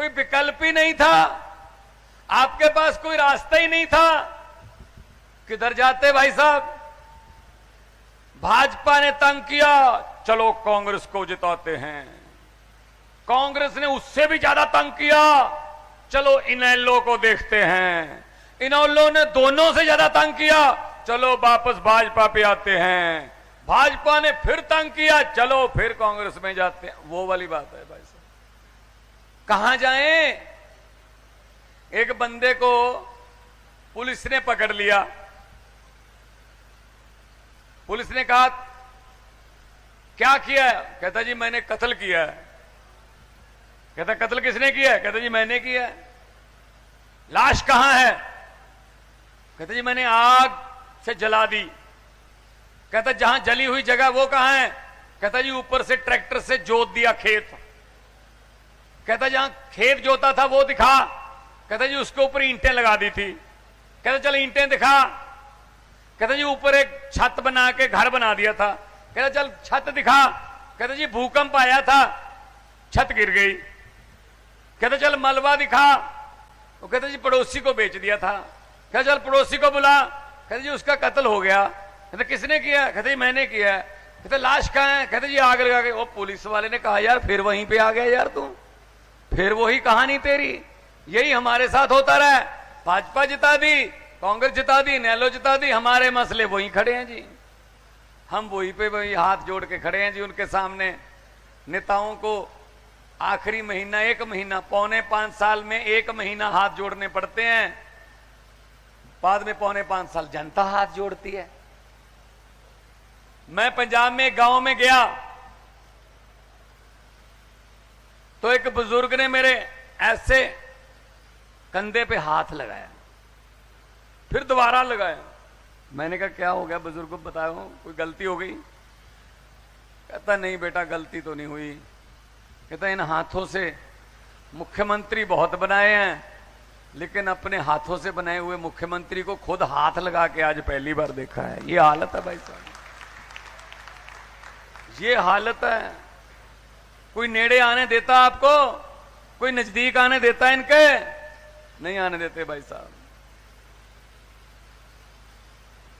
कोई विकल्प ही नहीं था, आपके पास कोई रास्ता ही नहीं था। किधर जाते भाई साहब? भाजपा ने तंग किया, चलो कांग्रेस को जिताते हैं। कांग्रेस ने उससे भी ज्यादा तंग किया, चलो इनेलो को देखते हैं। इनेलो ने दोनों से ज्यादा तंग किया, चलो वापस भाजपा पे आते हैं। भाजपा ने फिर तंग किया, चलो फिर कांग्रेस में जाते हैं। वो वाली बात है भाई साहब। कहां जाएं? एक बंदे को पुलिस ने पकड़ लिया। पुलिस ने कहा क्या किया है? कहता जी मैंने कत्ल किया है। कहता कत्ल किसने किया है? कहता जी मैंने किया है। लाश कहां है? कहता जी मैंने आग से जला दी। कहता जहां जली हुई जगह वो कहां है? कहता जी ऊपर से ट्रैक्टर से जोत दिया खेत। कहता जहां खेत जोता था वो दिखा। कहता जी उसके ऊपर ईंटें लगा दी थी। कहता चल ईंटें दिखा। कहता जी ऊपर एक छत बना के घर बना दिया था। कहता चल छत दिखा। कहता जी भूकंप आया था, छत गिर गई। कहता चल मलबा दिखा। वो कहता जी पड़ोसी को बेच दिया था। कहता चल पड़ोसी को बुला। कहता जी उसका कत्ल हो गया। कहता किसने किया? कहता जी मैंने किया। कहता लाश कहां है? कहता जी आग लगा के। वो पुलिस वाले ने कहा यार फिर वहीं पे आ गया यार तू, फिर वही कहानी तेरी। यही हमारे साथ होता रहा। भाजपा जिता दी, कांग्रेस जिता दी, इनेलो जिता दी, हमारे मसले वहीं खड़े हैं जी। हम वहीं पे वही हाथ जोड़ के खड़े हैं जी उनके सामने। नेताओं को आखिरी महीना, एक महीना, पौने 5 साल में एक महीना हाथ जोड़ने पड़ते हैं, बाद में पौने 5 साल जनता हाथ जोड़ती है। मैं पंजाब में एक गांव में गया तो एक बुजुर्ग ने मेरे ऐसे कंधे पे हाथ लगाया, फिर दोबारा लगाया। मैंने कहा क्या हो गया बुजुर्ग को बताओ, कोई गलती हो गई? कहता नहीं बेटा गलती तो नहीं हुई। कहता इन हाथों से मुख्यमंत्री बहुत बनाए हैं, लेकिन अपने हाथों से बनाए हुए मुख्यमंत्री को खुद हाथ लगा के आज पहली बार देखा है। ये हालत है भाई साहब, ये हालत है। कोई नेड़े आने देता आपको? कोई नजदीक आने देता है? इनके नहीं आने देते भाई साहब।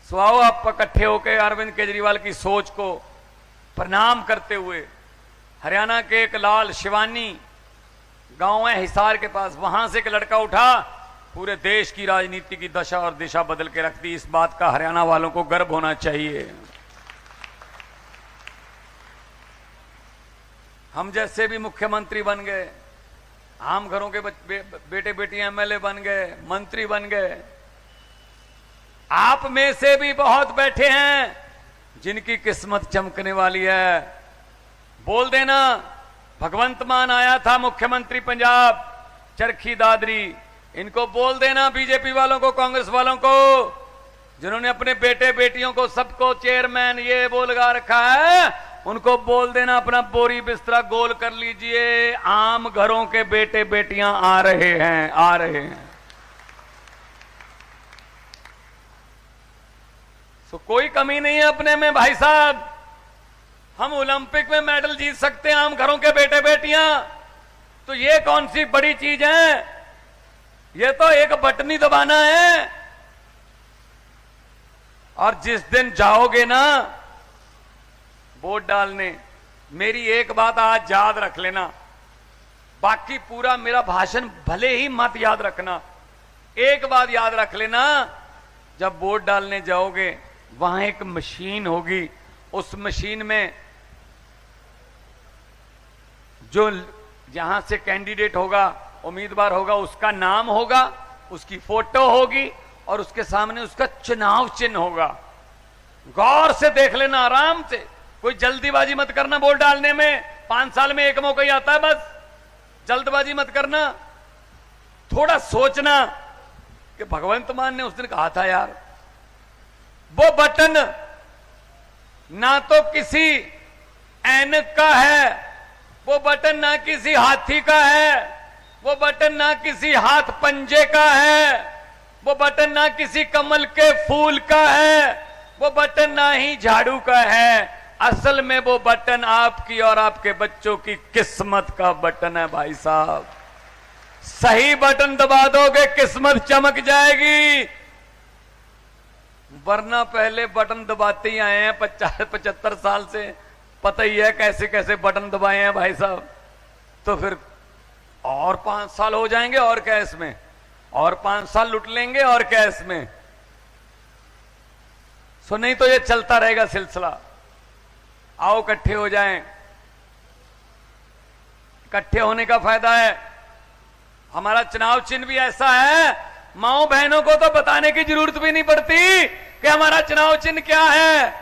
स्वाओ आप इकट्ठे होकर अरविंद केजरीवाल की सोच को प्रणाम करते हुए हरियाणा के एक लाल शिवानी गांव है हिसार के पास, वहां से एक लड़का उठा, पूरे देश की राजनीति की दशा और दिशा बदल के रख दी। इस बात का हरियाणा वालों को गर्व होना चाहिए। हम जैसे भी मुख्यमंत्री बन गए, आम घरों के बेटे बेटियां एमएलए बन गए, मंत्री बन गए। आप में से भी बहुत बैठे हैं जिनकी किस्मत चमकने वाली है। बोल देना, भगवंत मान आया था मुख्यमंत्री पंजाब, चरखी दादरी, इनको बोल देना, बीजेपी वालों को, कांग्रेस वालों को, जिन्होंने अपने बेटे बेटियों को सबको चेयरमैन ये वो लगा रखा है, उनको बोल देना अपना बोरी बिस्तरा गोल कर लीजिए। आम घरों के बेटे बेटियां आ रहे हैं, आ रहे हैं। तो कोई कमी नहीं है अपने में भाई साहब। हम ओलंपिक में मेडल जीत सकते हैं, आम घरों के बेटे बेटियां। तो ये कौन सी बड़ी चीज है? ये तो एक बटन ही दबाना है। और जिस दिन जाओगे ना वोट डालने, मेरी एक बात आज याद रख लेना, बाकी पूरा मेरा भाषण भले ही मत याद रखना, एक बात याद रख लेना, जब वोट डालने जाओगे वहां एक मशीन होगी, उस मशीन में जो जहां से कैंडिडेट होगा, उम्मीदवार होगा, उसका नाम होगा, उसकी फोटो होगी और उसके सामने उसका चुनाव चिन्ह होगा। गौर से देख लेना, आराम से, कोई जल्दीबाजी मत करना वोट डालने में। 5 साल में एक मौका ही आता है, बस जल्दबाजी मत करना। थोड़ा सोचना कि भगवंत मान ने उस दिन कहा था यार, वो बटन ना तो किसी ऐनक का है, वो बटन ना किसी हाथी का है, वो बटन ना किसी हाथ पंजे का है, वो बटन ना किसी कमल के फूल का है, वो बटन ना ही झाड़ू का है। असल में वो बटन आपकी और आपके बच्चों की किस्मत का बटन है भाई साहब। सही बटन दबा दोगे किस्मत चमक जाएगी, वरना पहले बटन दबाते ही आए हैं 50-75 साल से, पता ही है कैसे कैसे बटन दबाए हैं भाई साहब। तो फिर और 5 साल हो जाएंगे और क्या इसमें, और 5 साल लुट लेंगे और क्या इसमें। सो नहीं तो ये चलता रहेगा सिलसिला। आओ इकट्ठे हो जाएं, इकट्ठे होने का फायदा है। हमारा चुनाव चिन्ह भी ऐसा है, माओ बहनों को तो बताने की जरूरत भी नहीं पड़ती कि हमारा चुनाव चिन्ह क्या है।